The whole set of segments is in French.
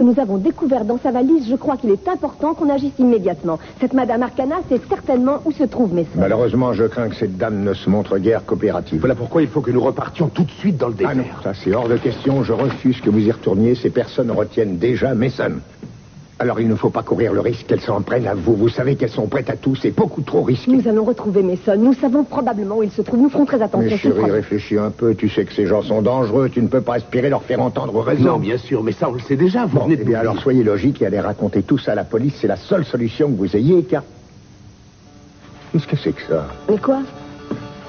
que nous avons découvert dans sa valise, je crois qu'il est important qu'on agisse immédiatement. Cette Madame Arcana sait certainement où se trouvent mes sœurs. Malheureusement, je crains que cette dame ne se montre guère coopérative. Voilà pourquoi il faut que nous repartions tout de suite dans le désert. Ah non, ça c'est hors de question. Je refuse que vous y retourniez. Ces personnes retiennent déjà Mason. Alors il ne faut pas courir le risque qu'elles s'en prennent à vous. Vous savez qu'elles sont prêtes à tout. C'est beaucoup trop risqué. Nous allons retrouver Mason. Nous savons probablement où il se trouve. Nous ferons très attention. Mais chérie, réfléchis un peu. Tu sais que ces gens sont dangereux. Tu ne peux pas aspirer leur faire entendre raison. Non, bien sûr, mais ça on le sait déjà. Vous venez de Eh bien alors soyez logique et allez raconter tout ça à la police. C'est la seule solution que vous ayez, car... Qu'est-ce que c'est que ça? Mais quoi?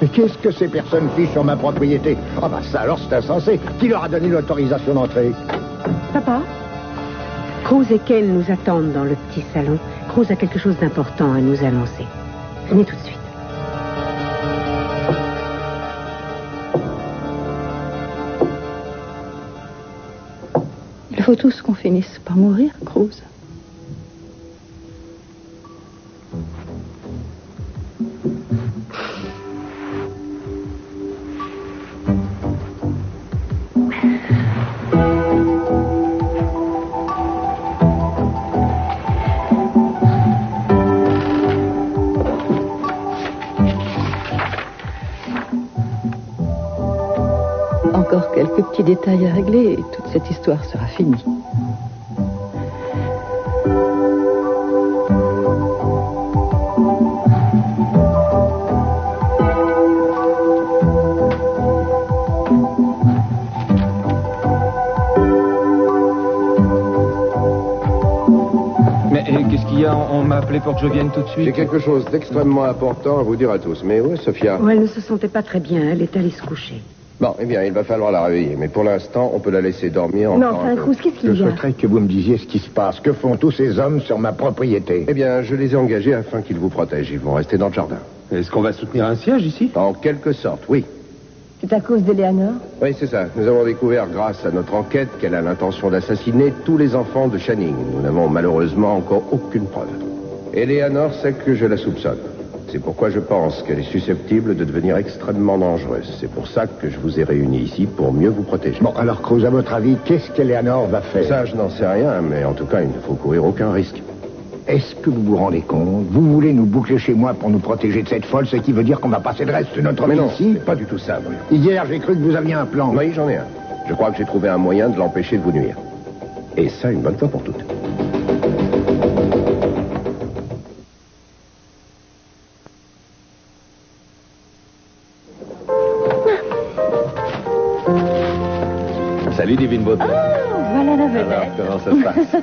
Mais qu'est-ce que ces personnes fichent sur ma propriété? Ah bah ça alors c'est insensé. Qui leur a donné l'autorisation d'entrer? Papa, Cruz et Ken nous attendent dans le petit salon. Cruz a quelque chose d'important à nous annoncer. Venez tout de suite. Il faut tous qu'on finisse par mourir, Cruz. Encore quelques petits détails à régler et toute cette histoire sera finie. Mais qu'est-ce qu'il y a? On m'a appelé pour que je vienne tout de suite. J'ai quelque chose d'extrêmement important à vous dire à tous. Mais où est Sophia? Oh, elle ne se sentait pas très bien. Elle est allée se coucher. Bon, eh bien, il va falloir la réveiller. Mais pour l'instant, on peut la laisser dormir Mais encore enfin, un peu. Cruz, qu'est-ce qu'il Je y a? souhaiterais que vous me disiez ce qui se passe. Que font tous ces hommes sur ma propriété? Eh bien, je les ai engagés afin qu'ils vous protègent. Ils vont rester dans le jardin. Est-ce qu'on va soutenir un siège ici? En quelque sorte, oui. C'est à cause d'Eleanor? Oui, c'est ça. Nous avons découvert, grâce à notre enquête, qu'elle a l'intention d'assassiner tous les enfants de Channing. Nous n'avons malheureusement encore aucune preuve. Eleanor sait que je la soupçonne. C'est pourquoi je pense qu'elle est susceptible de devenir extrêmement dangereuse. C'est pour ça que je vous ai réunis ici, pour mieux vous protéger. Bon, alors Cruz, à votre avis, qu'est-ce qu'Eleanor va faire? Ça, je n'en sais rien, mais en tout cas, il ne faut courir aucun risque. Est-ce que vous vous rendez compte? Vous voulez nous boucler chez moi pour nous protéger de cette folle, ce qui veut dire qu'on va passer le reste de notre Mais vie non, ici? c'est pas du tout ça, Bruno. Hier, j'ai cru que vous aviez un plan. Oui, j'en ai un. Je crois que j'ai trouvé un moyen de l'empêcher de vous nuire. Et ça, une bonne fois pour toutes. Salut, Divine Beauté. Oh, voilà la vedette. Alors, comment ça se passe?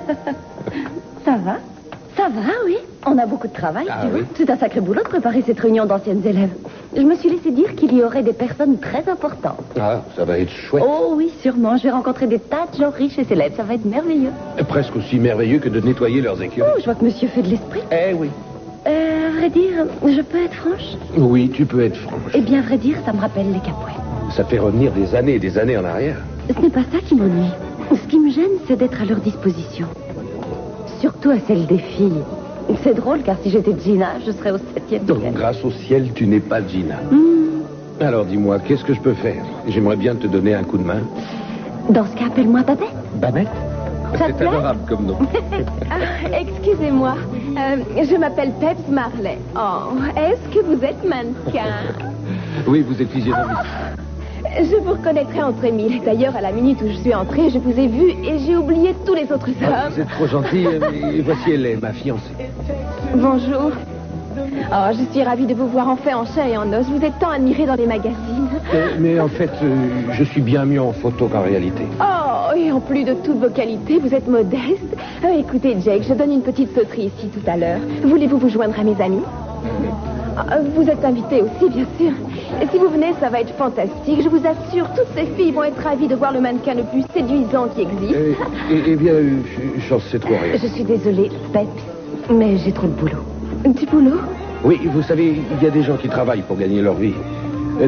Ça va? Ça va, oui. On a beaucoup de travail, Ah, tu vois. oui. C'est un sacré boulot de préparer cette réunion d'anciennes élèves. Je me suis laissé dire qu'il y aurait des personnes très importantes. Ah, ça va être chouette. Oh oui, sûrement. Je vais rencontrer des tas de gens riches et célèbres. Ça va être merveilleux. Presque aussi merveilleux que de nettoyer leurs écuries. Oh, je vois que monsieur fait de l'esprit. Eh oui. À vrai dire, je peux être franche? Oui, tu peux être franche. Eh bien, à vrai dire, ça me rappelle les Capouets. Ça fait revenir des années et des années en arrière. Ce n'est pas ça qui m'ennuie. Ce qui me gêne, c'est d'être à leur disposition. Surtout à celle des filles. C'est drôle, car si j'étais Gina, je serais au 7e Donc, degré. grâce au ciel, tu n'es pas Gina. Alors, dis-moi, qu'est-ce que je peux faire? J'aimerais bien te donner un coup de main. Dans ce cas, appelle-moi Babette. Babette? Ça te C'est plaît? adorable comme nom. Excusez-moi, je m'appelle Peps Marley. Oh, est-ce que vous êtes mannequin? Oui, vous êtes physionomiste. Je vous reconnaîtrai entre mille. D'ailleurs, à la minute où je suis entrée, je vous ai vu et j'ai oublié tous les autres hommes. Vous êtes trop gentil. Et voici, elle est ma fiancée. Bonjour. Oh, je suis ravie de vous voir enfin en chair et en os. Vous êtes tant admiré dans les magazines. Mais en fait, je suis bien mieux en photo qu'en réalité. Oh, et en plus de toutes vos qualités, vous êtes modeste. Écoutez, Jake, je donne une petite sauterie ici tout à l'heure. Voulez-vous vous joindre à mes amis? Vous êtes invité aussi, bien sûr. Et si vous venez, ça va être fantastique. Je vous assure, toutes ces filles vont être ravies de voir le mannequin le plus séduisant qui existe. Eh bien, j'en sais trop rien. Je suis désolée, Peps, mais j'ai trop de boulot. Du boulot? Oui, vous savez, il y a des gens qui travaillent pour gagner leur vie.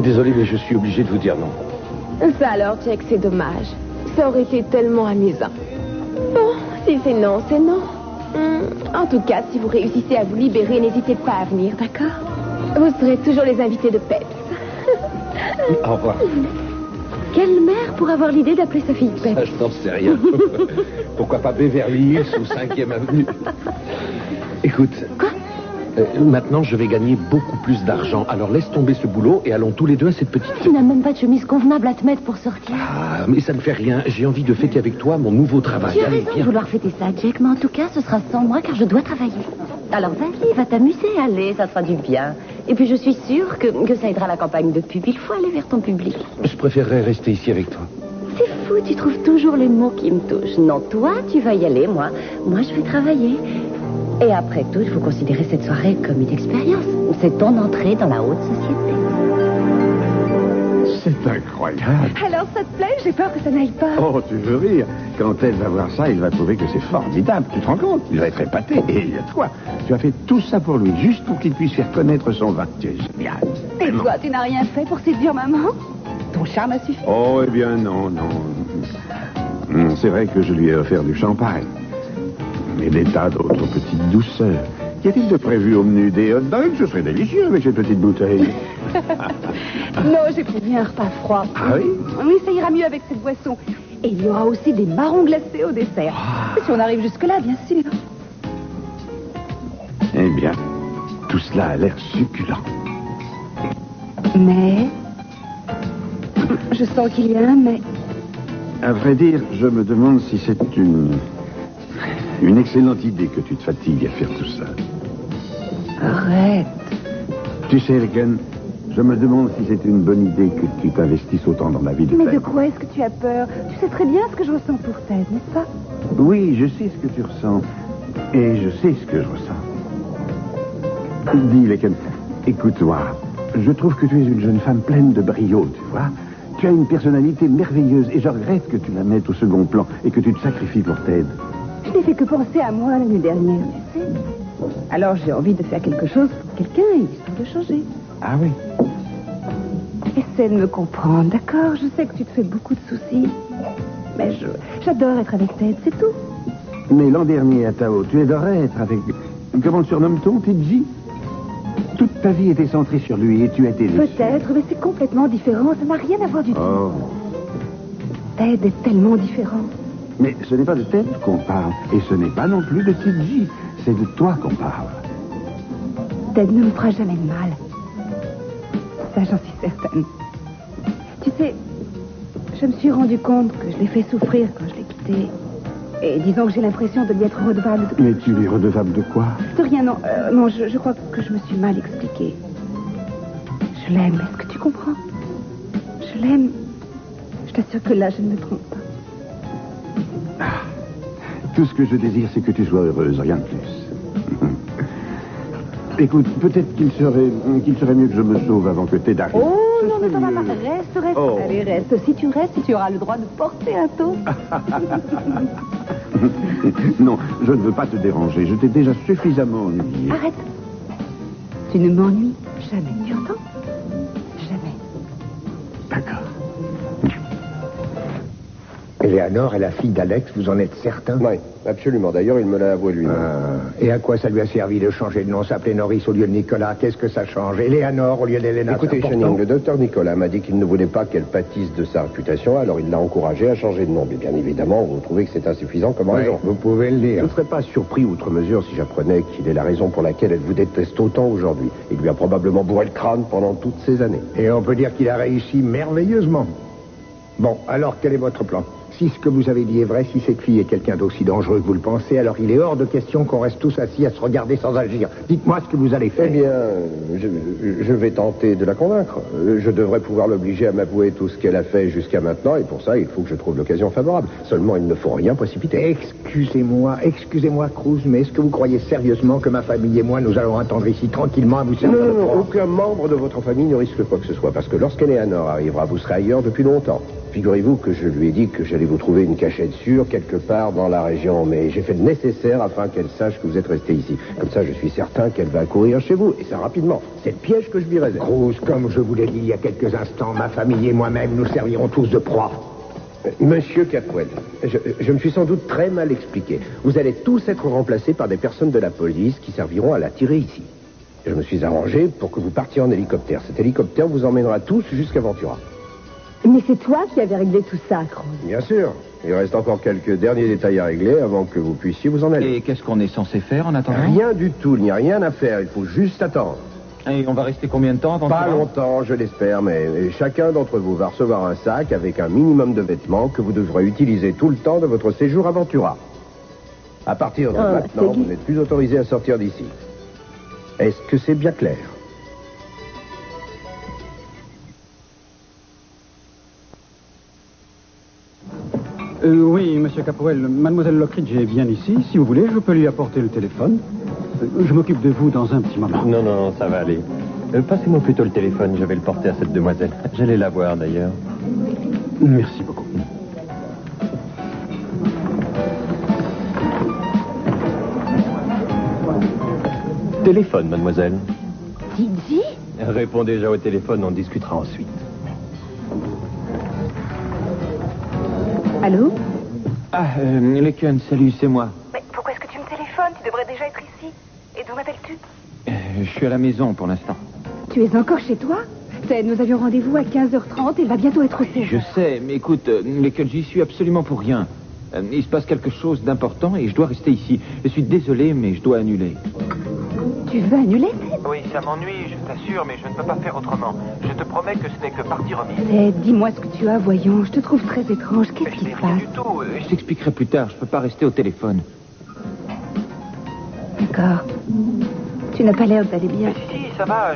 Désolé, mais je suis obligé de vous dire non. Ça alors, Jack, c'est dommage. Ça aurait été tellement amusant. Bon, si c'est non, c'est non. En tout cas, si vous réussissez à vous libérer, n'hésitez pas à venir, d'accord? Vous serez toujours les invités de Peps. Au revoir. Quelle mère pour avoir l'idée d'appeler sa fille Pep? Ça, je n'en sais rien. Pourquoi pas Beverly Hills ou 5e avenue? Écoute. Quoi? Maintenant, je vais gagner beaucoup plus d'argent. Alors laisse tomber ce boulot et allons tous les deux à cette petite fête. Tu n'as même pas de chemise convenable à te mettre pour sortir. Ah, mais ça ne fait rien. J'ai envie de fêter avec toi mon nouveau travail. Tu as Allez, raison de viens. vouloir fêter ça, Jack, mais en tout cas, ce sera sans moi car je dois travailler. Alors vas-y, va t'amuser, allez, ça fera du bien. Et puis je suis sûre que ça aidera la campagne de pub. Il faut aller vers ton public. Je préférerais rester ici avec toi. C'est fou, tu trouves toujours les mots qui me touchent. Non, toi, tu vas y aller, moi, je vais travailler. Et après tout, il faut considérer cette soirée comme une expérience. C'est ton entrée dans la haute société. C'est incroyable. Alors, ça te plaît? J'ai peur que ça n'aille pas. Oh, tu veux rire. Quand elle va voir ça, il va trouver que c'est formidable. Tu te rends compte? Il va être épaté. Et toi, tu as fait tout ça pour lui, juste pour qu'il puisse faire connaître son vin. Tu es génial. Et toi, tu n'as rien fait pour séduire maman? Ton charme a suffi. Oh, eh bien, non. C'est vrai que je lui ai offert du champagne. Et des tas d'autres petites douceurs. Qu'y a-t-il de prévu au menu? Des hot dogs? Ce serait délicieux avec cette petite bouteille. Non, j'ai prévu un repas froid. Ah oui? Oui, ça ira mieux avec cette boisson. Et il y aura aussi des marrons glacés au dessert. Si on arrive jusque-là, bien sûr. Eh bien, tout cela a l'air succulent. Mais... je sens qu'il y a un mais. À vrai dire, je me demande si c'est une excellente idée que tu te fatigues à faire tout ça. Arrête. Tu sais, Elken, je me demande si c'est une bonne idée que tu t'investisses autant dans la vie de Mais Ted. de quoi est-ce que tu as peur? Tu sais très bien ce que je ressens pour Ted, n'est-ce pas? Oui, je sais ce que tu ressens. Et je sais ce que je ressens. Dis, Elken, écoute-moi. Je trouve que tu es une jeune femme pleine de brio, tu vois. Tu as une personnalité merveilleuse et je regrette que tu la mettes au second plan et que tu te sacrifies pour Ted. Je n'ai fait que penser à moi l'année dernière, tu sais. Alors j'ai envie de faire quelque chose pour quelqu'un, histoire de changer. Ah oui? Essaie de me comprendre, d'accord? Je sais que tu te fais beaucoup de soucis. Mais j'adore être avec Ted, c'est tout. Mais l'an dernier à Tao, tu adorais être avec... Comment le surnomme-t-on, Tidji? Toute ta vie était centrée sur lui et tu étais déçu. Peut-être, mais c'est complètement différent. Ça n'a rien à voir du tout. Oh. Ted est tellement différent. Mais ce n'est pas de Ted qu'on parle. Et ce n'est pas non plus de Tidji. C'est de toi qu'on parle. Ted ne me fera jamais de mal. Ça, j'en suis certaine. Tu sais, je me suis rendu compte que je l'ai fait souffrir quand je l'ai quitté. Et disons que j'ai l'impression de lui être redevable. Mais tu lui es redevable de quoi? De rien, non. Non, je crois que je me suis mal expliquée. Je l'aime, est-ce que tu comprends? Je l'aime. Je t'assure que là, je ne me trompe pas. Tout ce que je désire, c'est que tu sois heureuse, rien de plus. Écoute, peut-être qu'il serait mieux que je me sauve avant que Ted arrive. Oh, Ce non, serait mais ça va mieux. pas. Reste. Oh. Allez, reste. Si tu restes, tu auras le droit de porter un toast. Non, je ne veux pas te déranger. Je t'ai déjà suffisamment ennuyé. Arrête. Tu ne m'ennuies jamais, tu entends? Jamais. D'accord. Eleanor est la fille d'Alex, vous en êtes certain? Oui, absolument. D'ailleurs, il me l'a avoué lui-même. Et à quoi ça lui a servi de changer de nom, s'appeler Norris au lieu de Nicolas? Qu'est-ce que ça change? Eleanor au lieu d'Elena? Écoutez, c'est important. Channing, le docteur Nicolas m'a dit qu'il ne voulait pas qu'elle pâtisse de sa réputation, alors il l'a encouragée à changer de nom. Mais bien évidemment, vous trouvez que c'est insuffisant comme Oui, raison. vous pouvez le Je dire. ne serais pas surpris outre mesure si j'apprenais qu'il est la raison pour laquelle elle vous déteste autant aujourd'hui. Il lui a probablement bourré le crâne pendant toutes ces années. Et on peut dire qu'il a réussi merveilleusement. Bon, alors quel est votre plan? Si ce que vous avez dit est vrai, si cette fille est quelqu'un d'aussi dangereux que vous le pensez, alors il est hors de question qu'on reste tous assis à se regarder sans agir. Dites-moi ce que vous allez faire. Eh bien, je vais tenter de la convaincre. Je devrais pouvoir l'obliger à m'avouer tout ce qu'elle a fait jusqu'à maintenant, et pour ça, il faut que je trouve l'occasion favorable. Seulement, il ne faut rien précipiter. Excusez-moi, Cruz, mais est-ce que vous croyez sérieusement que ma famille et moi, nous allons attendre ici tranquillement à vous servir de Non, proie? aucun membre de votre famille ne risque quoi que ce soit, parce que lorsqu'Eleanor arrivera, vous serez ailleurs depuis longtemps. Figurez-vous que je lui ai dit que j'allais vous trouver une cachette sûre quelque part dans la région, mais j'ai fait le nécessaire afin qu'elle sache que vous êtes resté ici. Comme ça, je suis certain qu'elle va courir chez vous, et ça rapidement. C'est le piège que je lui réserve. Cruz, comme je vous l'ai dit il y a quelques instants, ma famille et moi-même, nous servirons tous de proie. Monsieur Capwell, je me suis sans doute très mal expliqué. Vous allez tous être remplacés par des personnes de la police qui serviront à la tirer ici. Je me suis arrangé pour que vous partiez en hélicoptère. Cet hélicoptère vous emmènera tous jusqu'à Ventura. Mais c'est toi qui avais réglé tout ça, Cruz. Bien sûr. Il reste encore quelques derniers détails à régler avant que vous puissiez vous en aller. Et qu'est-ce qu'on est censé faire en attendant? Rien du tout, il n'y a rien à faire. Il faut juste attendre. Et on va rester combien de temps avant Pas que- longtemps, je l'espère, mais chacun d'entre vous va recevoir un sac avec un minimum de vêtements que vous devrez utiliser tout le temps de votre séjour à Ventura. À partir de maintenant, c'est vous n'êtes plus autorisé à sortir d'ici. Est-ce que c'est bien clair? Oui, monsieur Capoel, mademoiselle Lockridge est bien ici. Si vous voulez, je peux lui apporter le téléphone. Je m'occupe de vous dans un petit moment. Non, ça va aller. Passez-moi plutôt le téléphone, je vais le porter à cette demoiselle. J'allais la voir d'ailleurs. Merci beaucoup. Téléphone, mademoiselle. Didi? Réponds déjà au téléphone, on discutera ensuite. Allô? Ah, Leken, salut, c'est moi. Mais pourquoi est-ce que tu me téléphones? Tu devrais déjà être ici. Et d'où m'appelles-tu? Je suis à la maison pour l'instant. Tu es encore chez toi? Nous avions rendez-vous à 15h30 et il va bientôt être 16h. Je sais, mais écoute, Leken, j'y suis absolument pour rien. Il se passe quelque chose d'important et je dois rester ici. Je suis désolé, mais je dois annuler. Tu veux annuler? Oui, ça m'ennuie, je t'assure, mais je ne peux pas faire autrement. Je te promets que ce n'est que partie remise. Dis-moi ce que tu as, voyons. Je te trouve très étrange. Qu'est-ce qui se Rien passe? du tout. Je t'expliquerai plus tard, je peux pas rester au téléphone. D'accord. Tu n'as pas l'air d'aller bien. Si, ça va,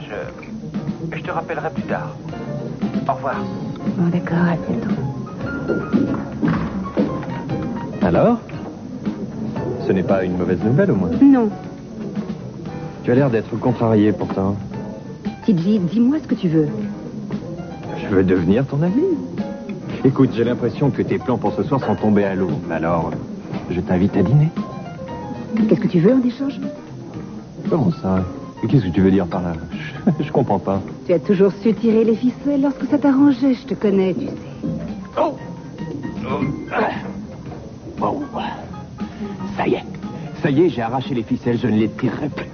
je te rappellerai plus tard. Au revoir. Bon, d'accord, à bientôt. Alors? Ce n'est pas une mauvaise nouvelle au moins. Non. Tu as l'air d'être contrarié pourtant. Tidji, dis-moi ce que tu veux. Je veux devenir ton ami. Écoute, j'ai l'impression que tes plans pour ce soir sont tombés à l'eau. Alors, je t'invite à dîner. Qu'est-ce que tu veux en échange? Comment ça? Qu'est-ce que tu veux dire par là? Je comprends pas. Tu as toujours su tirer les ficelles lorsque ça t'arrangeait. Je te connais, tu sais. Oh! Bon. Ça y est, j'ai arraché les ficelles, je ne les tirerai plus.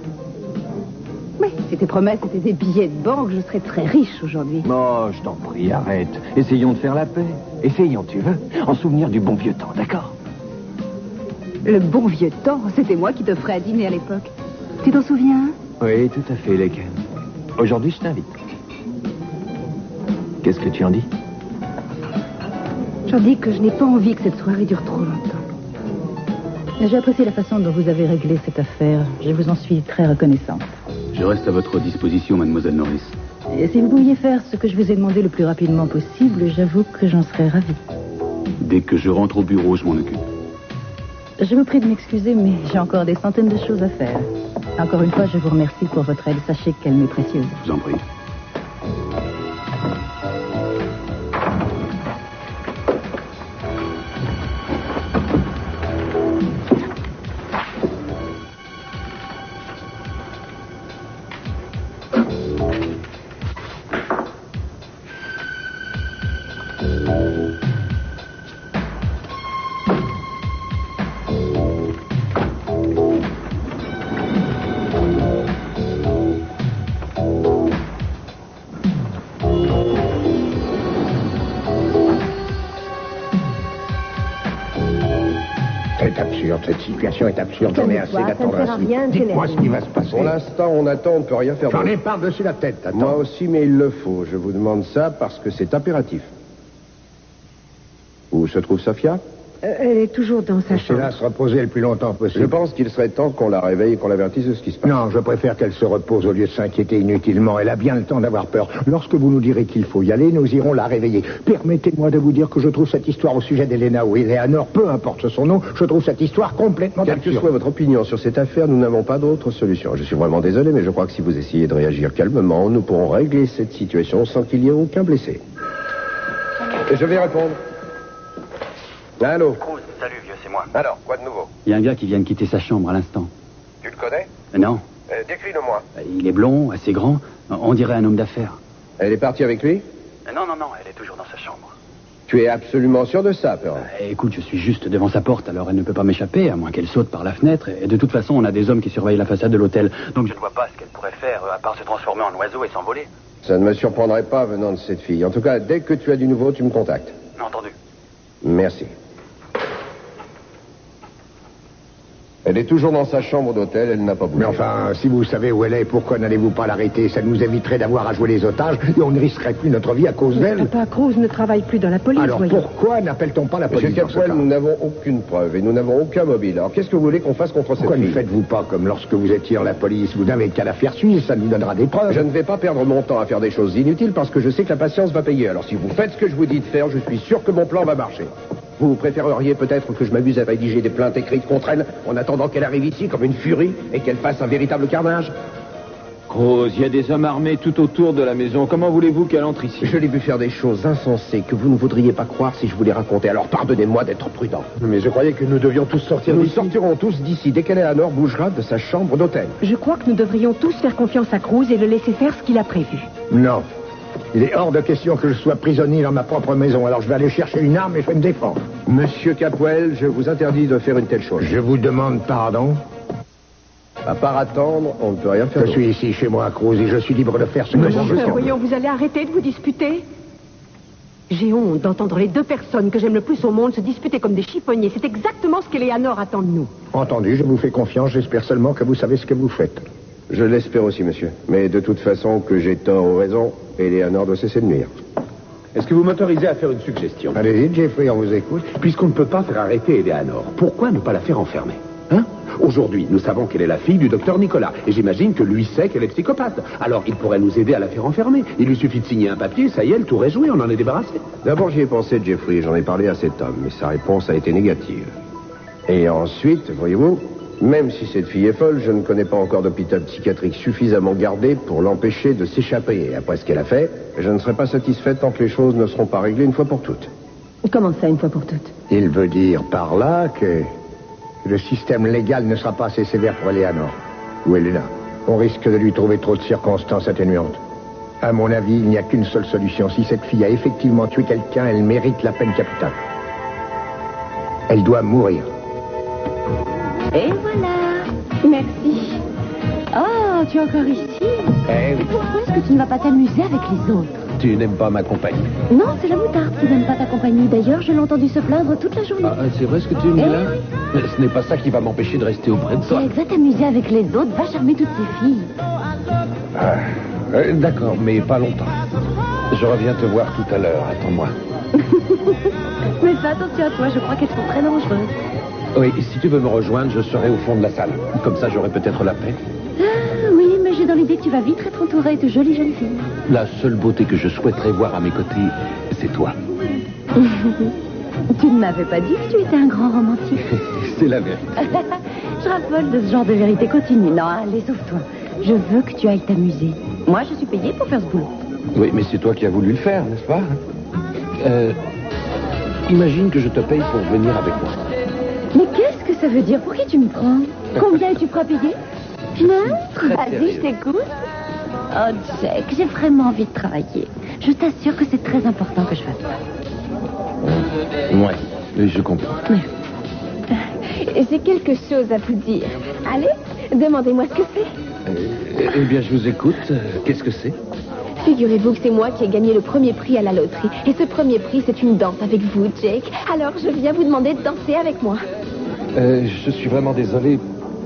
Oui, si tes promesses étaient des billets de banque, je serais très riche aujourd'hui. Oh, je t'en prie, arrête. Essayons de faire la paix. Essayons, tu veux? En souvenir du bon vieux temps, d'accord? Le bon vieux temps, c'était moi qui te ferais à dîner à l'époque. Tu t'en souviens? Oui, tout à fait, Leken. Aujourd'hui, je t'invite. Qu'est-ce que tu en dis? J'en dis que je n'ai pas envie que cette soirée dure trop longtemps. J'ai apprécié la façon dont vous avez réglé cette affaire. Je vous en suis très reconnaissante. Je reste à votre disposition, mademoiselle Norris. Et si vous pouviez faire ce que je vous ai demandé le plus rapidement possible, j'avoue que j'en serais ravie. Dès que je rentre au bureau, je m'en occupe. Je vous prie de m'excuser, mais j'ai encore des centaines de choses à faire. Encore une fois, je vous remercie pour votre aide. Sachez qu'elle m'est précieuse. Je vous en prie. C'est absurde, cette situation est absurde. J'en ai assez Calme-toi, d'attendre ça ne sert à ainsi. rien, Dites-moi ce qui va se passer. Pour l'instant, on attend, on ne peut rien faire J'en d'autre. ai par-dessus la tête, attends. Moi aussi, mais il le faut. Je vous demande ça parce que c'est impératif. Où se trouve Sophia? Elle est toujours dans sa Laissez-la chambre. se reposer le plus longtemps Je possible. pense qu'il serait temps qu'on la réveille et qu'on l'avertisse de ce qui se passe. Non, je préfère qu'elle se repose au lieu de s'inquiéter inutilement. Elle a bien le temps d'avoir peur. Lorsque vous nous direz qu'il faut y aller, nous irons la réveiller. Permettez-moi de vous dire que je trouve cette histoire au sujet d'Elena ou Eleanor, peu importe son nom, je trouve cette histoire complètement Quelle que absurde. soit votre opinion sur cette affaire, nous n'avons pas d'autre solution. Je suis vraiment désolé, mais je crois que si vous essayez de réagir calmement, nous pourrons régler cette situation sans qu'il y ait aucun blessé. Et je vais répondre. Allô? Cruz, salut vieux, c'est moi. Alors, quoi de nouveau? Il y a un gars qui vient de quitter sa chambre à l'instant. Tu le connais? Non. Décris-le-moi. Il est blond, assez grand. On dirait un homme d'affaires. Elle est partie avec lui? Non, elle est toujours dans sa chambre. Tu es absolument sûr de ça, Perrin? Écoute, je suis juste devant sa porte, alors elle ne peut pas m'échapper, à moins qu'elle saute par la fenêtre. Et de toute façon, on a des hommes qui surveillent la façade de l'hôtel. Donc Je ne vois pas ce qu'elle pourrait faire, à part se transformer en oiseau et s'envoler. Ça ne me surprendrait pas venant de cette fille. En tout cas, dès que tu as du nouveau, tu me contactes. Entendu. Merci. Elle est toujours dans sa chambre d'hôtel, elle n'a pas bougé. Mais enfin, si vous savez où elle est, pourquoi n'allez-vous pas l'arrêter? Ça nous éviterait d'avoir à jouer les otages et on ne risquerait plus notre vie à cause d'elle. Papa, Cruz ne travaille plus dans la police, Alors voyons. pourquoi n'appelle-t-on pas la police? Monsieur Capwell, nous n'avons aucune preuve et nous n'avons aucun mobile. Alors qu'est-ce que vous voulez qu'on fasse contre cette Pourquoi fille? ne faites-vous pas comme lorsque vous étiez à la police? Vous n'avez qu'à la faire suivre, ça nous donnera des preuves. Je ne vais pas perdre mon temps à faire des choses inutiles parce que je sais que la patience va payer. Alors si vous faites ce que je vous dis de faire, je suis sûr que mon plan va marcher. Vous préféreriez peut-être que je m'amuse à rédiger des plaintes écrites contre elle en attendant qu'elle arrive ici comme une furie et qu'elle fasse un véritable carnage? Cruz, il y a des hommes armés tout autour de la maison. Comment voulez-vous qu'elle entre ici? Je l'ai vu faire des choses insensées que vous ne voudriez pas croire si je vous les racontais. Alors pardonnez-moi d'être prudent. Mais je croyais que nous devions tous sortir Nous d'ici. sortirons tous d'ici dès qu'Eleanor bougera de sa chambre d'hôtel. Je crois que nous devrions tous faire confiance à Cruz et le laisser faire ce qu'il a prévu. Non. Il est hors de question que je sois prisonnier dans ma propre maison. Alors je vais aller chercher une arme et je vais me défendre. Monsieur Capwell, je vous interdis de faire une telle chose. Je vous demande pardon. À part attendre, on ne peut rien faire. Je suis ici chez moi, Cruz, et je suis libre de faire ce que je veux. Voyons, vous allez arrêter de vous disputer? J'ai honte d'entendre les deux personnes que j'aime le plus au monde se disputer comme des chiffonniers. C'est exactement ce qu'Eleanor attend de nous. Entendu, je vous fais confiance. J'espère seulement que vous savez ce que vous faites. Je l'espère aussi, monsieur. Mais de toute façon, que j'ai tort ou raison, Eleanor doit cesser de nuire. Est-ce que vous m'autorisez à faire une suggestion? Allez-y, Jeffrey, on vous écoute. Puisqu'on ne peut pas faire arrêter Eleanor, pourquoi ne pas la faire enfermer? Hein? Aujourd'hui, nous savons qu'elle est la fille du docteur Nicolas. Et j'imagine que lui sait qu'elle est psychopathe. Alors, il pourrait nous aider à la faire enfermer. Il lui suffit de signer un papier, ça y est, le tour est joué, on en est débarrassé. D'abord, j'y ai pensé, Jeffrey, j'en ai parlé à cet homme, mais sa réponse a été négative. Et ensuite, voyez-vous, même si cette fille est folle, je ne connais pas encore d'hôpital psychiatrique suffisamment gardé pour l'empêcher de s'échapper. Et après ce qu'elle a fait, je ne serai pas satisfaite tant que les choses ne seront pas réglées une fois pour toutes. Comment ça, une fois pour toutes? Il veut dire par là que le système légal ne sera pas assez sévère pour Eleanor. Ou Elena. On risque de lui trouver trop de circonstances atténuantes. À mon avis, il n'y a qu'une seule solution. Si cette fille a effectivement tué quelqu'un, elle mérite la peine capitale. Elle doit mourir. Et voilà. Merci. Oh, tu es encore ici? Eh oui. Pourquoi est-ce que tu ne vas pas t'amuser avec les autres? Tu n'aimes pas ma compagnie. Non, c'est la moutarde qui n'aime pas ta compagnie. D'ailleurs, je l'ai entendu se plaindre toute la journée. Ah, c'est vrai ce que tu me dis là? Mais ce n'est pas ça qui va m'empêcher de rester auprès de toi. Jack, va t'amuser avec les autres, va charmer toutes ces filles. D'accord, mais pas longtemps. Je reviens te voir tout à l'heure, attends-moi. Mais fais attention à toi, je crois qu'elles sont très dangereuses. Oui, si tu veux me rejoindre, je serai au fond de la salle. Comme ça, j'aurai peut-être la paix. Ah, oui, mais j'ai dans l'idée que tu vas vite être entourée de jolies jeunes filles. La seule beauté que je souhaiterais voir à mes côtés, c'est toi. Tu ne m'avais pas dit que tu étais un grand romantique. C'est la vérité. Je raffole de ce genre de vérité continue. Non, allez, sauve-toi. Je veux que tu ailles t'amuser. Moi, je suis payée pour faire ce boulot. Oui, mais c'est toi qui as voulu le faire, n'est-ce pas? Imagine que je te paye pour venir avec moi. Mais qu'est-ce que ça veut dire? Pour qui tu me prends? Combien es-tu prêt à payer? Non? Vas-y, je t'écoute. Oh, Jack, j'ai vraiment envie de travailler. Je t'assure que c'est très important que je fasse ça. Ouais, je comprends. J'ai quelque chose à vous dire. Allez, demandez-moi ce que c'est. Eh bien, je vous écoute. Qu'est-ce que c'est? Figurez-vous que c'est moi qui ai gagné le premier prix à la loterie. Et ce premier prix, c'est une danse avec vous, Jake. Alors, je viens vous demander de danser avec moi. Je suis vraiment désolé,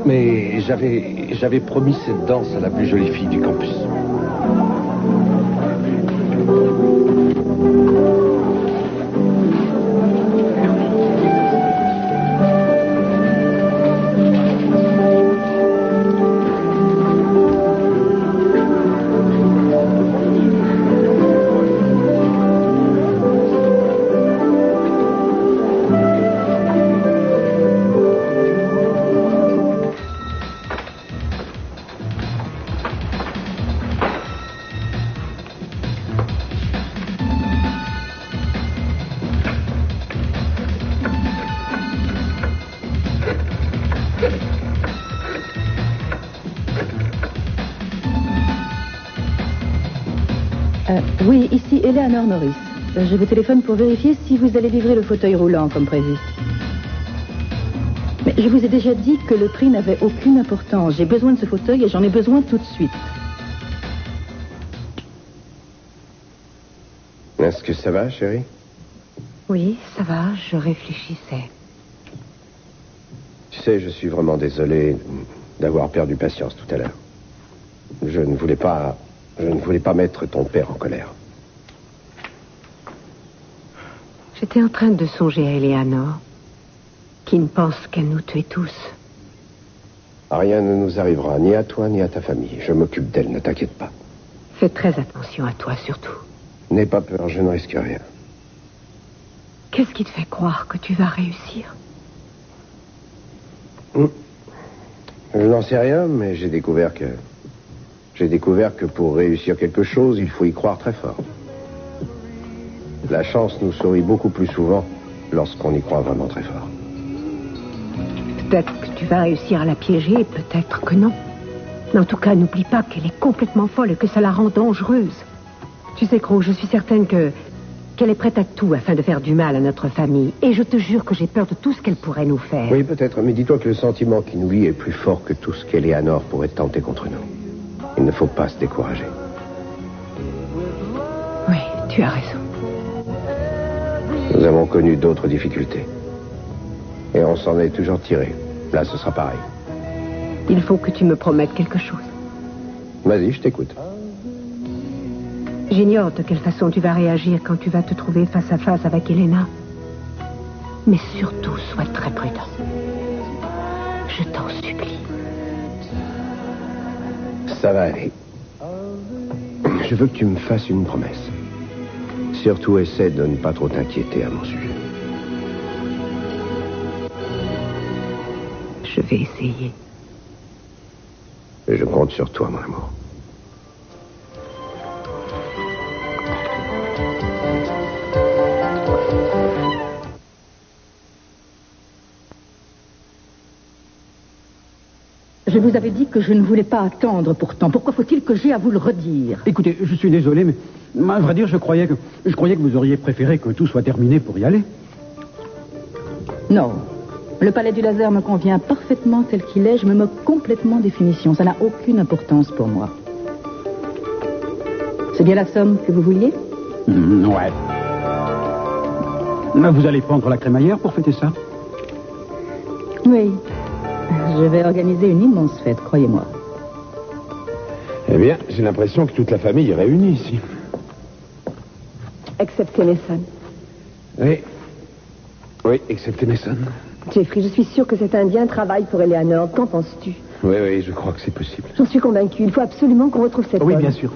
mais j'avais promis cette danse à la plus jolie fille du campus. Oui, ici Eleanor Norris. Je vous téléphone pour vérifier si vous allez livrer le fauteuil roulant comme prévu. Mais je vous ai déjà dit que le prix n'avait aucune importance. J'ai besoin de ce fauteuil et j'en ai besoin tout de suite. Est-ce que ça va, chérie? Oui, ça va, je réfléchissais. Tu sais, je suis vraiment désolé d'avoir perdu patience tout à l'heure. Je ne voulais pas mettre ton père en colère. J'étais en train de songer à Eleanor, qui ne pense qu'à nous tuer tous. Rien ne nous arrivera, ni à toi, ni à ta famille. Je m'occupe d'elle, ne t'inquiète pas. Fais très attention à toi, surtout. N'aie pas peur, je ne risque rien. Qu'est-ce qui te fait croire que tu vas réussir? Je n'en sais rien, mais j'ai découvert que pour réussir quelque chose, il faut y croire très fort. La chance nous sourit beaucoup plus souvent lorsqu'on y croit vraiment très fort. Peut-être que tu vas réussir à la piéger, peut-être que non. Mais en tout cas, n'oublie pas qu'elle est complètement folle et que ça la rend dangereuse. Tu sais, Crow, je suis certaine qu'elle est prête à tout afin de faire du mal à notre famille. Et je te jure que j'ai peur de tout ce qu'elle pourrait nous faire. Oui, peut-être, mais dis-toi que le sentiment qui nous lie est plus fort que tout ce qu'Eleanor pourrait tenter contre nous. Il ne faut pas se décourager. Oui, tu as raison. Nous avons connu d'autres difficultés. Et on s'en est toujours tiré. Là, ce sera pareil. Il faut que tu me promettes quelque chose. Vas-y, je t'écoute. J'ignore de quelle façon tu vas réagir quand tu vas te trouver face à face avec Elena. Mais surtout, sois très prudent. Je t'en supplie. Ça va aller. Je veux que tu me fasses une promesse. Surtout, essaie de ne pas trop t'inquiéter à mon sujet. Je vais essayer. Et je compte sur toi, mon amour. Je vous avais dit que je ne voulais pas attendre pourtant. Pourquoi faut-il que j'aie à vous le redire? Écoutez, je suis désolé, mais à vrai dire, je croyais que vous auriez préféré que tout soit terminé pour y aller. Non. Le palais du laser me convient parfaitement tel qu'il est. Je me moque complètement des finitions. Ça n'a aucune importance pour moi. C'est bien la somme que vous vouliez? Ouais. Vous allez prendre la crémaillère pour fêter ça? Oui. Je vais organiser une immense fête, croyez-moi. Eh bien, j'ai l'impression que toute la famille est réunie ici. Excepté Mason. Oui. Oui, excepté Mason. Jeffrey, je suis sûre que cet Indien travaille pour Eleanor. Qu'en penses-tu? Oui, je crois que c'est possible. J'en suis convaincue. Il faut absolument qu'on retrouve cette Oui, homme. bien sûr.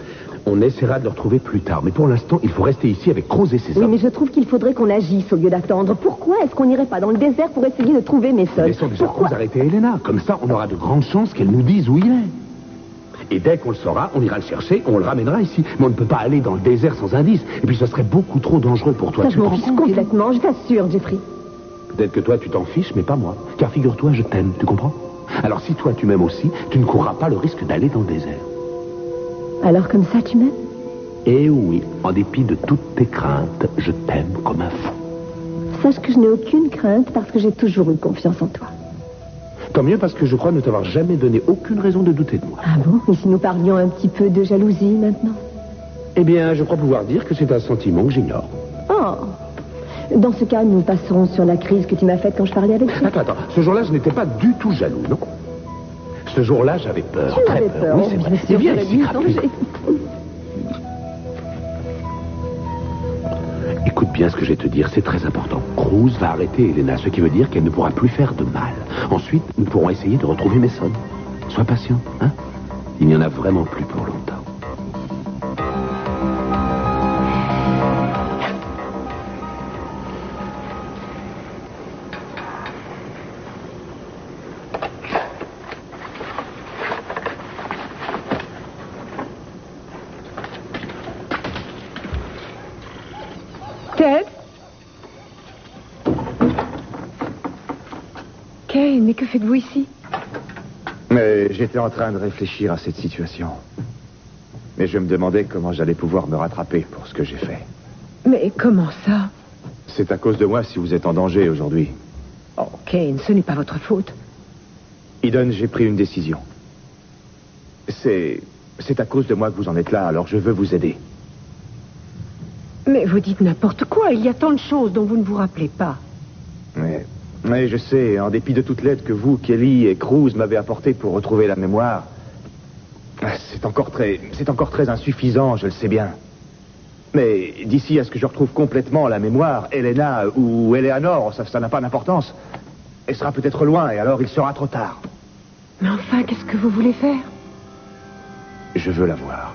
On essaiera de le retrouver plus tard. Mais pour l'instant, il faut rester ici avec Rose et ses hommes. Oui, mais je trouve qu'il faudrait qu'on agisse au lieu d'attendre. Pourquoi est-ce qu'on n'irait pas dans le désert pour essayer de trouver Mason? Laissons déjà Rose arrêter Elena. Comme ça, on aura de grandes chances qu'elle nous dise où il est. Et dès qu'on le saura, on ira le chercher, on le ramènera ici. Mais on ne peut pas aller dans le désert sans indice. Et puis, ce serait beaucoup trop dangereux pour toi. Ça, je m'en fiche complètement, je t'assure, Jeffrey. Peut-être que toi, tu t'en fiches, mais pas moi. Car figure-toi, je t'aime, tu comprends? Alors, si toi, tu m'aimes aussi, tu ne courras pas le risque d'aller dans le désert. Alors, comme ça, tu m'aimes? Eh oui, en dépit de toutes tes craintes, je t'aime comme un fou. Sache que je n'ai aucune crainte parce que j'ai toujours eu confiance en toi. Tant mieux parce que je crois ne t'avoir jamais donné aucune raison de douter de moi. Ah bon? Et si nous parlions un petit peu de jalousie maintenant? Eh bien, je crois pouvoir dire que c'est un sentiment que j'ignore. Oh! Dans ce cas, nous passerons sur la crise que tu m'as faite quand je parlais avec toi. Attends. Ce jour-là, je n'étais pas du tout jaloux, non? Ce jour-là, j'avais peur. Tu avais peur. Oui, c'est vrai. Et viens ici, crapule. Écoute bien ce que je vais te dire, c'est très important. Cruz va arrêter Elena, ce qui veut dire qu'elle ne pourra plus faire de mal. Ensuite, nous pourrons essayer de retrouver Mason. Sois patient, hein? Il n'y en a vraiment plus pour longtemps. Kane, mais que faites-vous ici? Mais j'étais en train de réfléchir à cette situation. Mais je me demandais comment j'allais pouvoir me rattraper pour ce que j'ai fait. Mais comment ça? C'est à cause de moi si vous êtes en danger aujourd'hui. Oh, Kane, ce n'est pas votre faute. Eden, j'ai pris une décision. C'est à cause de moi que vous en êtes là, alors je veux vous aider. Mais vous dites n'importe quoi. Il y a tant de choses dont vous ne vous rappelez pas. Oui, je sais. En dépit de toute l'aide que vous, Kelly et Cruz m'avez apportée pour retrouver la mémoire, c'est encore très insuffisant, je le sais bien. Mais d'ici à ce que je retrouve complètement la mémoire, Elena ou Eleanor, ça n'a pas d'importance. Elle sera peut-être loin et alors il sera trop tard. Mais enfin, qu'est-ce que vous voulez faire? Je veux la voir.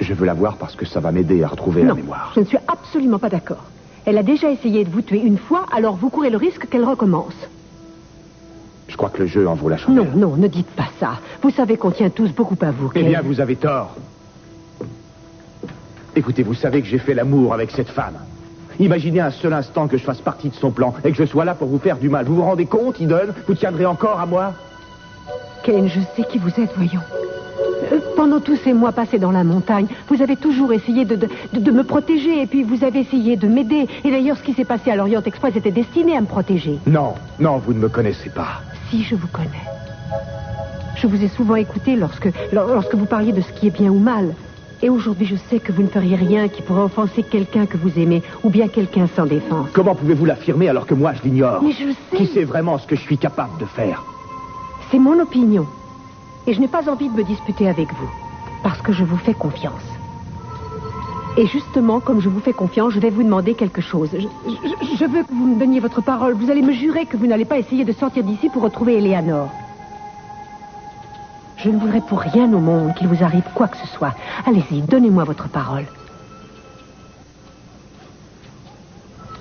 Je veux la voir parce que ça va m'aider à retrouver la mémoire. Je ne suis absolument pas d'accord. Elle a déjà essayé de vous tuer une fois, alors vous courez le risque qu'elle recommence. Je crois que le jeu en vaut la chandelle. Non, ne dites pas ça. Vous savez qu'on tient tous beaucoup à vous. Eh bien, vous avez tort. Écoutez, vous savez que j'ai fait l'amour avec cette femme. Imaginez un seul instant que je fasse partie de son plan et que je sois là pour vous faire du mal. Vous vous rendez compte, Eden? Vous tiendrez encore à moi? Kane, je sais qui vous êtes, voyons. Pendant tous ces mois passés dans la montagne, vous avez toujours essayé de me protéger, et puis vous avez essayé de m'aider. Et d'ailleurs, ce qui s'est passé à l'Orient Express était destiné à me protéger. Non, vous ne me connaissez pas. Si, je vous connais. Je vous ai souvent écouté lorsque vous parliez de ce qui est bien ou mal. Et aujourd'hui, je sais que vous ne feriez rien qui pourrait offenser quelqu'un que vous aimez, ou bien quelqu'un sans défense. Comment pouvez-vous l'affirmer alors que moi, je l'ignore? Mais je sais. Qui sait vraiment ce que je suis capable de faire? C'est mon opinion. Et je n'ai pas envie de me disputer avec vous, parce que je vous fais confiance. Et justement, comme je vous fais confiance, je vais vous demander quelque chose. Je veux que vous me donniez votre parole. Vous allez me jurer que vous n'allez pas essayer de sortir d'ici pour retrouver Eleanor. Je ne voudrais pour rien au monde qu'il vous arrive quoi que ce soit. Allez-y, donnez-moi votre parole.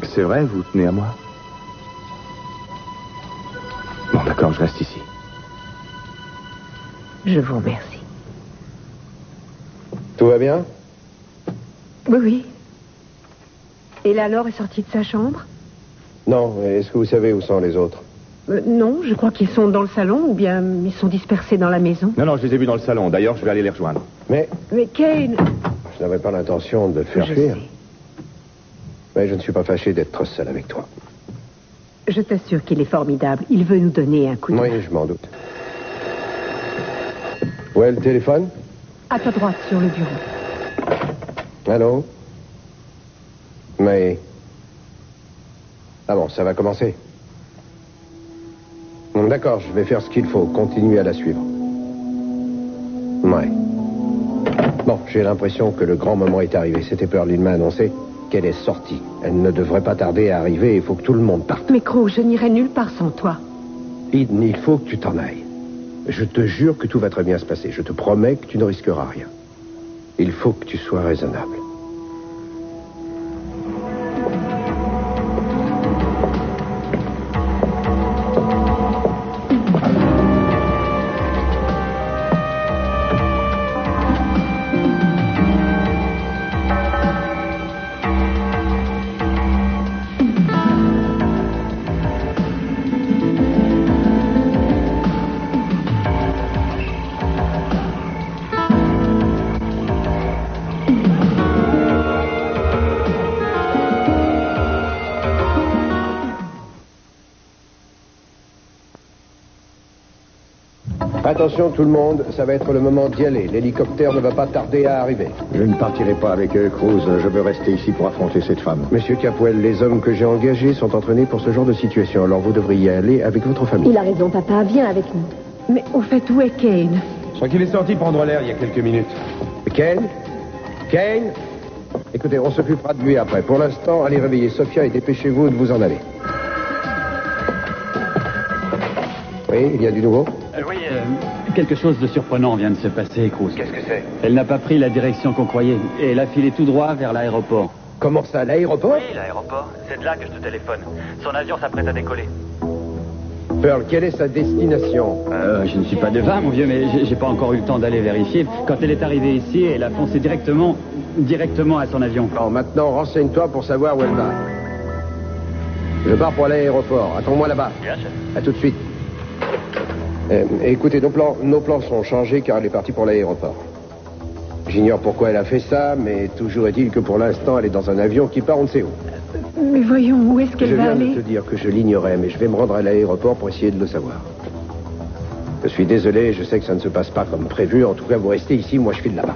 C'est vrai, vous tenez à moi? Bon, d'accord, je reste ici. Je vous remercie. Tout va bien? Oui. Eleanor est sortie de sa chambre? Non, est-ce que vous savez où sont les autres? Non, je crois qu'ils sont dans le salon, ou bien ils sont dispersés dans la maison. Non, je les ai vus dans le salon. D'ailleurs, je vais aller les rejoindre. Mais Kane... Je n'avais pas l'intention de le faire fuir. Mais je ne suis pas fâché d'être seul avec toi. Je t'assure qu'il est formidable. Il veut nous donner un coup de main. Oui, je m'en doute. Où est le téléphone? À ta droite, sur le bureau. Allô? Mais... Ah bon, ça va commencer. D'accord, je vais faire ce qu'il faut. Continuer à la suivre. Ouais. Bon, j'ai l'impression que le grand moment est arrivé. C'était Pearline m'a annoncé qu'elle est sortie. Elle ne devrait pas tarder à arriver. Il faut que tout le monde parte. Mais Crow, je n'irai nulle part sans toi. Eden, il faut que tu t'en ailles. Je te jure que tout va très bien se passer. Je te promets que tu ne risqueras rien. Il faut que tu sois raisonnable. Attention tout le monde, ça va être le moment d'y aller. L'hélicoptère ne va pas tarder à arriver. Je ne partirai pas avec eux, Cruz. Je veux rester ici pour affronter cette femme. Monsieur Capwell, les hommes que j'ai engagés sont entraînés pour ce genre de situation. Alors vous devriez aller avec votre famille. Il a raison, papa. Viens avec nous. Mais au fait, où est Kane? Je crois qu'il est sorti prendre l'air il y a quelques minutes. Kane? Écoutez, on s'occupera de lui après. Pour l'instant, allez réveiller Sophia et dépêchez-vous de vous en aller. Oui, il y a du nouveau? Oui, quelque chose de surprenant vient de se passer, Cruz. Qu'est-ce que c'est? Elle n'a pas pris la direction qu'on croyait et elle a filé tout droit vers l'aéroport. Comment ça, l'aéroport? Oui, l'aéroport. C'est de là que je te téléphone. Son avion s'apprête à décoller. Pearl, quelle est sa destination? Je ne suis pas devin, mon vieux, mais j'ai pas encore eu le temps d'aller vérifier. Quand elle est arrivée ici, elle a foncé directement à son avion. Bon, maintenant, renseigne-toi pour savoir où elle va. Je pars pour l'aéroport. Attends-moi là-bas. Bien sûr. À tout de suite. Écoutez, nos plans sont changés car elle est partie pour l'aéroport. J'ignore pourquoi elle a fait ça, mais toujours est-il que pour l'instant, elle est dans un avion qui part on ne sait où. Mais voyons, où est-ce qu'elle va aller? Je viens de te dire que je l'ignorais, mais je vais me rendre à l'aéroport pour essayer de le savoir. Je suis désolé, je sais que ça ne se passe pas comme prévu. En tout cas, vous restez ici, moi je file là-bas.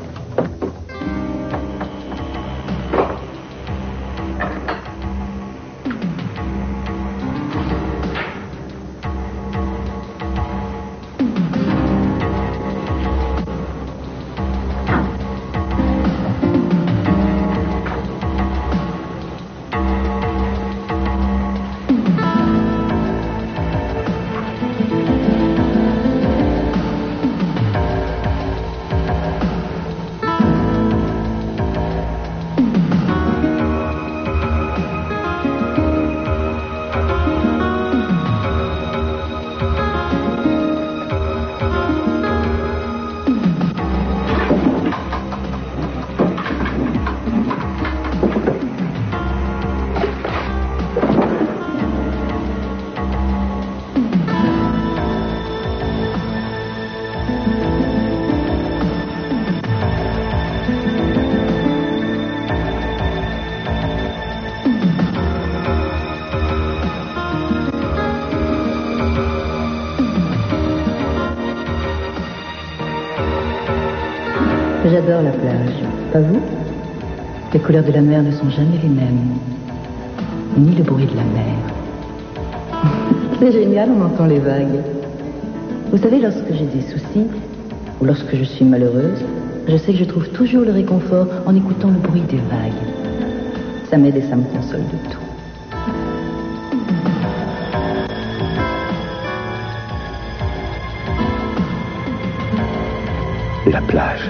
que j'adore la plage. Pas vous? Les couleurs de la mer ne sont jamais les mêmes. Ni le bruit de la mer. C'est génial, on entend les vagues. Vous savez, lorsque j'ai des soucis, ou lorsque je suis malheureuse, je sais que je trouve toujours le réconfort en écoutant le bruit des vagues. Ça m'aide et ça me console de tout. La plage.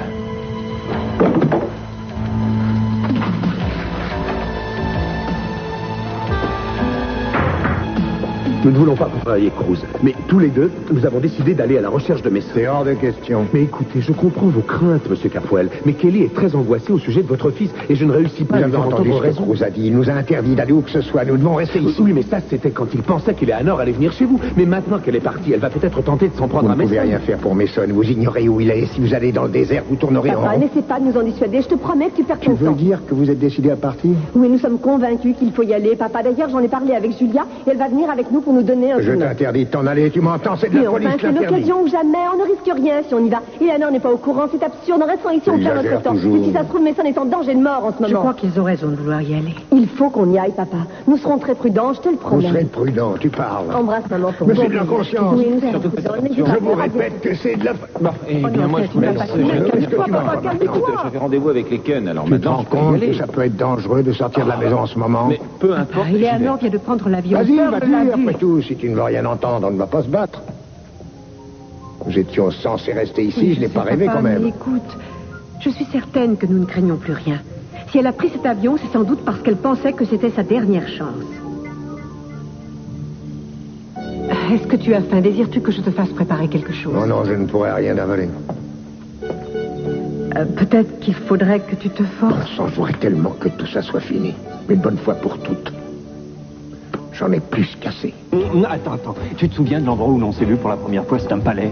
Nous ne voulons pas travailler Cruz, mais tous les deux, nous avons décidé d'aller à la recherche de Messin. C'est hors de question. Mais écoutez, je comprends vos craintes, Monsieur Capoel, mais Kelly est très angoissée au sujet de votre fils, et je ne réussis pas Vous à lui avez faire entendu entendre ce que raison. Cruz a dit. Il nous a interdit d'aller où que ce soit. Nous devons rester ici. Oui, mais ça, c'était quand il pensait qu'Eleanor allait venir chez vous. Mais maintenant qu'elle est partie, elle va peut-être tenter de s'en prendre Vous à ne pouvez Messin. rien faire pour Mason. Vous ignorez où il est. Si vous allez dans le désert, vous tournerez en Papa, rond. n'essaie pas de nous en dissuader. Je te promets que tu perds Tu ton veux temps. dire que vous êtes décidé à partir? Oui, nous sommes convaincus qu'il faut y aller, papa. D'ailleurs, j'en ai parlé avec Julia et elle va venir avec nous pour nous donner un Je coup de main. t'interdis de t'en aller. Tu m'entends? C'est de Mais la police enfin, qui c'est l'interdit. l'occasion ou jamais. On ne risque rien si on y va. Eleanor n'est pas au courant. C'est absurde. En restant ici, on Tu perd notre exagères temps. toujours. Et si ça se trouve, Mason est en danger de mort en ce moment. Je crois qu'ils ont raison de vouloir y aller. Il faut qu'on y aille, papa. Nous serons très prudents, je te le Vous promets. serez prudent. Tu parles. Embrasse maman pour Mais bon c'est de plaisir. l'inconscience. Oui, nous Surtout allons. faites attention. N'hésite pas, Je vous à dire. répète que c'est de la... Bon, eh bien, moi, je vous laisse. Qu'est-ce que tu m'en Papa, fais calme-toi. J'avais rendez-vous avec les Ken, alors Tu te maintenant, rends je peux y compte aller. que ça peut être dangereux de sortir de la maison en ce moment? Mais peu importe. j'y vais. Eleanor vient de prendre l'avion. Vas-y, Peur de vas-y, la vue. après tout, si tu ne veux rien entendre, on ne va pas se battre. Nous étions censés rester ici, je n'ai pas rêvé Papa, quand même. mais écoute, je suis certaine que nous ne craignons plus rien. Si elle a pris cet avion, c'est sans doute parce qu'elle pensait que c'était sa dernière chance. Est-ce que tu as faim? Désires-tu que je te fasse préparer quelque chose? Non, non, je ne pourrais rien avaler. Peut-être qu'il faudrait que tu te forces. Je voudrais tellement que tout ça soit fini. Une bonne fois pour toutes. J'en ai plus qu'assez. Attends. Tu te souviens de l'endroit où l'on s'est vu pour la première fois, c'est un palais?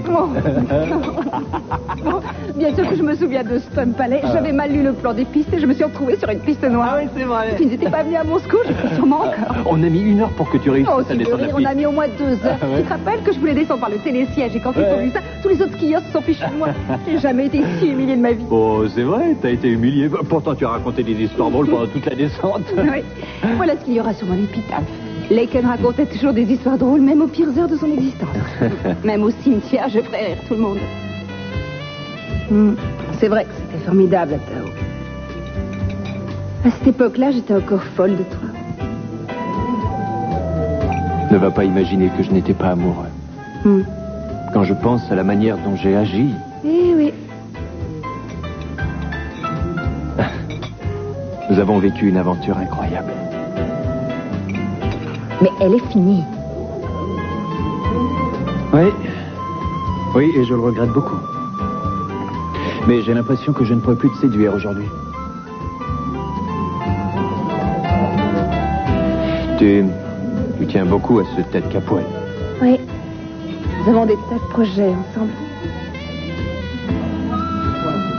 Bien sûr que je me souviens de Stone Palais. J'avais mal lu le plan des pistes et je me suis retrouvée sur une piste noire. Ah oui, c'est vrai. Si tu n'étais pas venu à mon secours, je ferais sûrement encore. On a mis 1 heure pour que tu réussisses Oh, à si de descendre rire, la on piste. a mis au moins 2 heures. Ah ouais. Tu te rappelles que je voulais descendre par le télésiège et quand ils ont vu ça, tous les autres skieurs se sont fichus de moi. J'ai jamais été si humiliée de ma vie. Oh, c'est vrai, t'as été humilié. Pourtant, tu as raconté des histoires drôles pendant toute la descente. Oui. Voilà ce qu'il y aura sur mon épitaphe. Laken racontait toujours des histoires drôles, même aux pires heures de son existence. Même au cimetière, je ferais rire tout le monde. C'est vrai que c'était formidable, à Tao. À cette époque-là, j'étais encore folle de toi. Ne va pas imaginer que je n'étais pas amoureux. Quand je pense à la manière dont j'ai agi, Eh oui. nous avons vécu une aventure incroyable. Mais elle est finie. Oui, et je le regrette beaucoup. Mais j'ai l'impression que je ne pourrai plus te séduire aujourd'hui. Tu tiens beaucoup à ce Ted Capoel. Oui. Nous avons des tas de projets ensemble.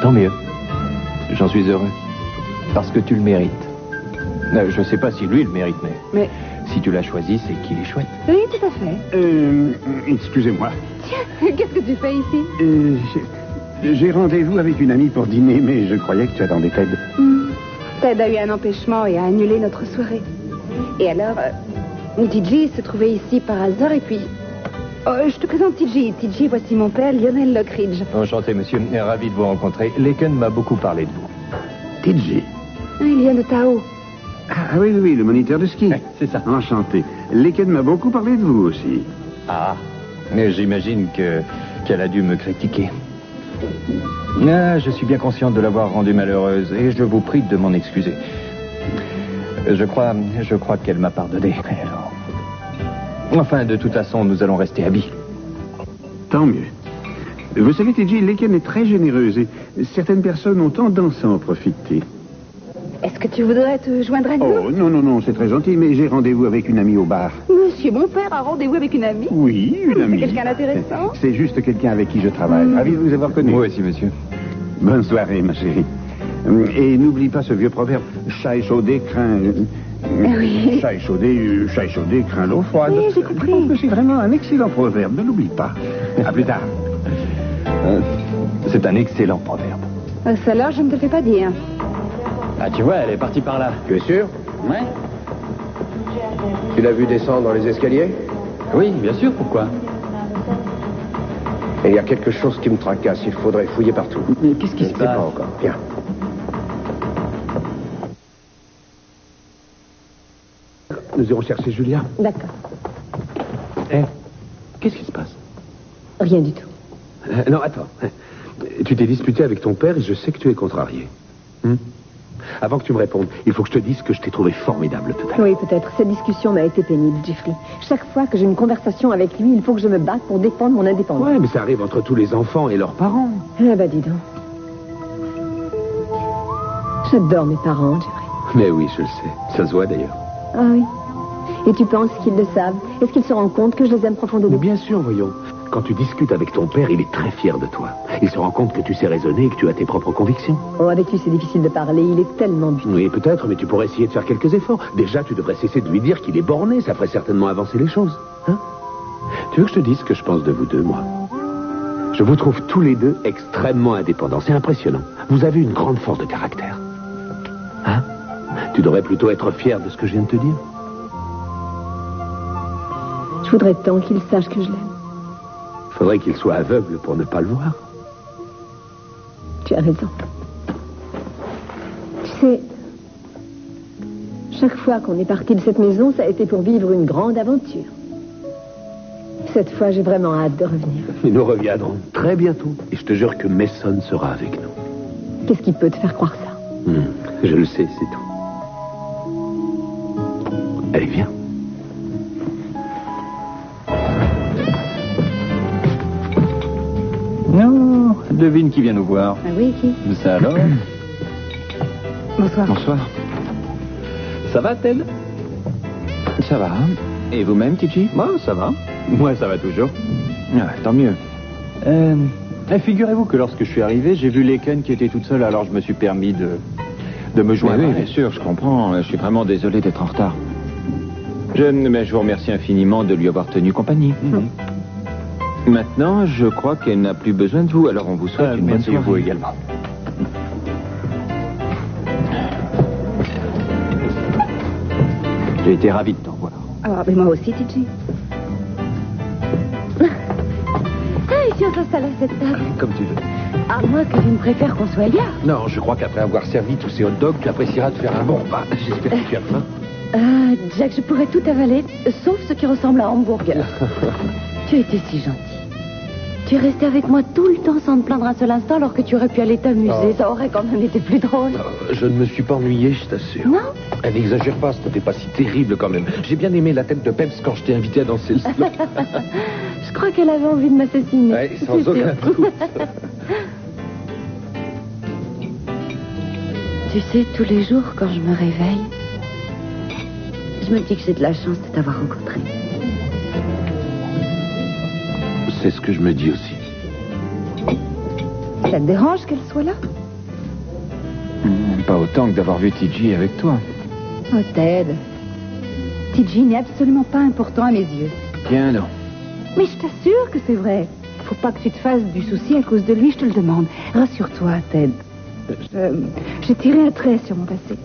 Tant mieux. J'en suis heureux. Parce que tu le mérites. Je ne sais pas si lui le mérite, mais si tu l'as choisi, c'est qu'il est chouette. Oui, tout à fait. Excusez-moi. Qu'est-ce que tu fais ici? J'ai rendez-vous avec une amie pour dîner, mais je croyais que tu attendais Ted. Ted a eu un empêchement et a annulé notre soirée. Et alors, TJ se trouvait ici par hasard et puis... Oh, je te présente TJ. TJ, voici mon père, Lionel Lockridge. Enchanté, monsieur. Ravi de vous rencontrer. Laken m'a beaucoup parlé de vous. TJ. Il vient de Tao. Ah oui, le moniteur de ski. C'est ça. Enchanté. Laken m'a beaucoup parlé de vous aussi. Ah, mais j'imagine qu'elle a dû me critiquer. Ah, je suis bien consciente de l'avoir rendue malheureuse et je vous prie de m'en excuser. Je crois qu'elle m'a pardonné. Alors... Enfin, de toute façon, nous allons rester amis. Tant mieux. Vous savez, TJ, Laken est très généreuse et certaines personnes ont tendance à en profiter. Est-ce que tu voudrais te joindre à nous? Oh, non, c'est très gentil, mais j'ai rendez-vous avec une amie au bar. Monsieur, mon père a rendez-vous avec une amie? Oui, une amie. C'est quelqu'un d'intéressant? C'est juste quelqu'un avec qui je travaille. Ravi de vous avoir connu. Moi aussi, monsieur. Bonne soirée, ma chérie. Et n'oublie pas ce vieux proverbe. Chat échaudé craint... Oui. Chat échaudé craint l'eau froide. Oui, j'ai compris. Je pense que c'est vraiment un excellent proverbe. Ne l'oublie pas. À plus tard. C'est un excellent proverbe. Ça alors, je ne te le fais pas dire. Ah, tu vois, elle est partie par là. Tu es sûr? Ouais. Tu l'as vu descendre dans les escaliers? Oui, bien sûr, pourquoi? Il y a quelque chose qui me tracasse. Il faudrait fouiller partout. Mais qu'est-ce qui se passe? Pas encore. Viens. Nous irons chercher Julia. D'accord. Qu'est-ce qui se passe? Rien du tout. Non, attends. Tu t'es disputé avec ton père et je sais que tu es contrarié. Avant que tu me répondes, il faut que je te dise que je t'ai trouvé formidable tout à l'heure. Oui, peut-être. Cette discussion m'a été pénible, Jeffrey. Chaque fois que j'ai une conversation avec lui, il faut que je me batte pour défendre mon indépendance. Ouais, mais ça arrive entre tous les enfants et leurs parents. Ah bah dis donc. J'adore mes parents, Jeffrey. Mais oui, je le sais. Ça se voit d'ailleurs. Ah oui. Et tu penses qu'ils le savent? Est-ce qu'ils se rendent compte que je les aime profondément? Mais bien sûr, voyons. Quand tu discutes avec ton père, il est très fier de toi. Il se rend compte que tu sais raisonner et que tu as tes propres convictions. Oh, avec lui, c'est difficile de parler. Il est tellement but. Oui, peut-être, mais tu pourrais essayer de faire quelques efforts. Déjà, tu devrais cesser de lui dire qu'il est borné. Ça ferait certainement avancer les choses. Hein? Tu veux que je te dise ce que je pense de vous deux, moi? Je vous trouve tous les deux extrêmement indépendants. C'est impressionnant. Vous avez une grande force de caractère. Hein? Tu devrais plutôt être fier de ce que je viens de te dire. Je voudrais tant qu'il sache que je l'aime. Faudrait qu'il soit aveugle pour ne pas le voir. Tu as raison. Tu sais, chaque fois qu'on est parti de cette maison, ça a été pour vivre une grande aventure. Cette fois, j'ai vraiment hâte de revenir. Et nous reviendrons très bientôt. Et je te jure que Mason sera avec nous. Qu'est-ce qui peut te faire croire ça? Je le sais, c'est tout. Allez, viens. Non, devine qui vient nous voir. Ah oui, qui? Ça alors? Bonsoir. Bonsoir. Ça va, Ted? Ça va. Et vous-même, Tiji? Moi, ça va. Moi, ça va toujours. Ah, tant mieux. Figurez-vous que lorsque je suis arrivé, j'ai vu Laken qui était toute seule, alors je me suis permis de me joindre. Oui, bien sûr, je comprends. Je suis vraiment désolé d'être en retard. Mais je vous remercie infiniment de lui avoir tenu compagnie. Maintenant, je crois qu'elle n'a plus besoin de vous, alors on vous souhaite une bonne soirée. Vous également. J'ai été ravi de t'en voir. Ah, mais moi aussi, Tiji. Et si on s'installe à cette table? Comme tu veux. À moins que tu ne préfères qu'on soit ailleurs. Non, je crois qu'après avoir servi tous ces hot dogs, tu apprécieras de faire un bon repas. J'espère que tu as faim. Jack, je pourrais tout avaler, sauf ce qui ressemble à un hamburger. Tu as été si gentil. Tu es resté avec moi tout le temps sans te plaindre un seul instant alors que tu aurais pu aller t'amuser. Ça aurait quand même été plus drôle. Je ne me suis pas ennuyé, je t'assure. Non? Elle n'exagère pas, c'était pas si terrible quand même. J'ai bien aimé la tête de Peps quand je t'ai invité à danser le slow. Je crois qu'elle avait envie de m'assassiner. Ouais, sans aucun doute. Tu sais, tous les jours, quand je me réveille, je me dis que j'ai de la chance de t'avoir rencontré. C'est ce que je me dis aussi. Ça te dérange qu'elle soit là? Pas autant que d'avoir vu Tiji avec toi. Oh, Ted. Tiji n'est absolument pas important à mes yeux. Bien non. Mais je t'assure que c'est vrai. Faut pas que tu te fasses du souci à cause de lui, je te le demande. Rassure-toi, Ted. J'ai tiré un trait sur mon passé.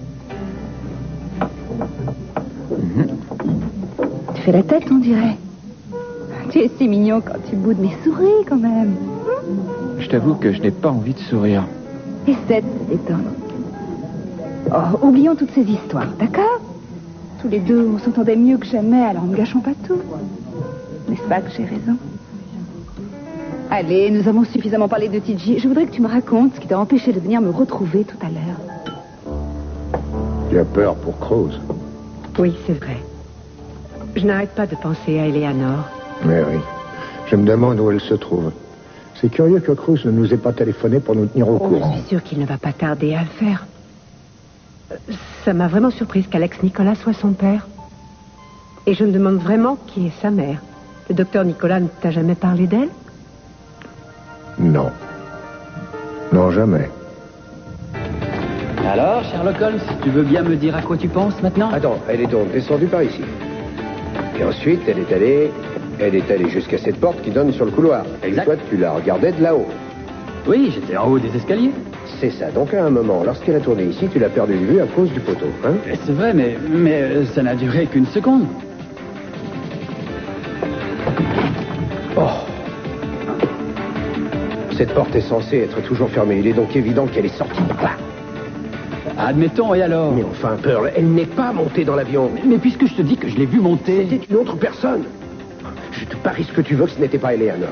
Tu fais la tête, on dirait. Tu es si mignon quand tu boudes, mais souris quand même. Je t'avoue que je n'ai pas envie de sourire. Essaie de te détendre. Oh, oublions toutes ces histoires, d'accord? Tous les deux, on s'entendait mieux que jamais, alors ne gâchons pas tout. N'est-ce pas que j'ai raison? Allez, nous avons suffisamment parlé de Tiji. Je voudrais que tu me racontes ce qui t'a empêché de venir me retrouver tout à l'heure. Tu as peur pour Cruz? Oui, c'est vrai. Je n'arrête pas de penser à Eleanor. Mais oui. Je me demande où elle se trouve. C'est curieux que Cruz ne nous ait pas téléphoné pour nous tenir au courant. Je suis sûre qu'il ne va pas tarder à le faire. Ça m'a vraiment surprise qu'Alex Nicolas soit son père. Et je me demande vraiment qui est sa mère. Le docteur Nicolas ne t'a jamais parlé d'elle? Non. Non, jamais. Alors, Sherlock Holmes, tu veux bien me dire à quoi tu penses maintenant? Attends, elle est donc descendue par ici. Et ensuite, elle est allée jusqu'à cette porte qui donne sur le couloir. Exact. Et toi, tu la regardais de là-haut. Oui, j'étais en haut des escaliers. C'est ça. Donc à un moment, lorsqu'elle a tourné ici, tu l'as perdu de vue à cause du poteau, hein? C'est vrai, mais ça n'a duré qu'une seconde. Oh. Cette porte est censée être toujours fermée. Il est donc évident qu'elle est sortie par là. Admettons, et alors? Mais enfin, Pearl, elle n'est pas montée dans l'avion. Mais puisque je te dis que je l'ai vue monter... C'était une autre personne. Je te parie ce que tu veux que ce n'était pas Eleanor.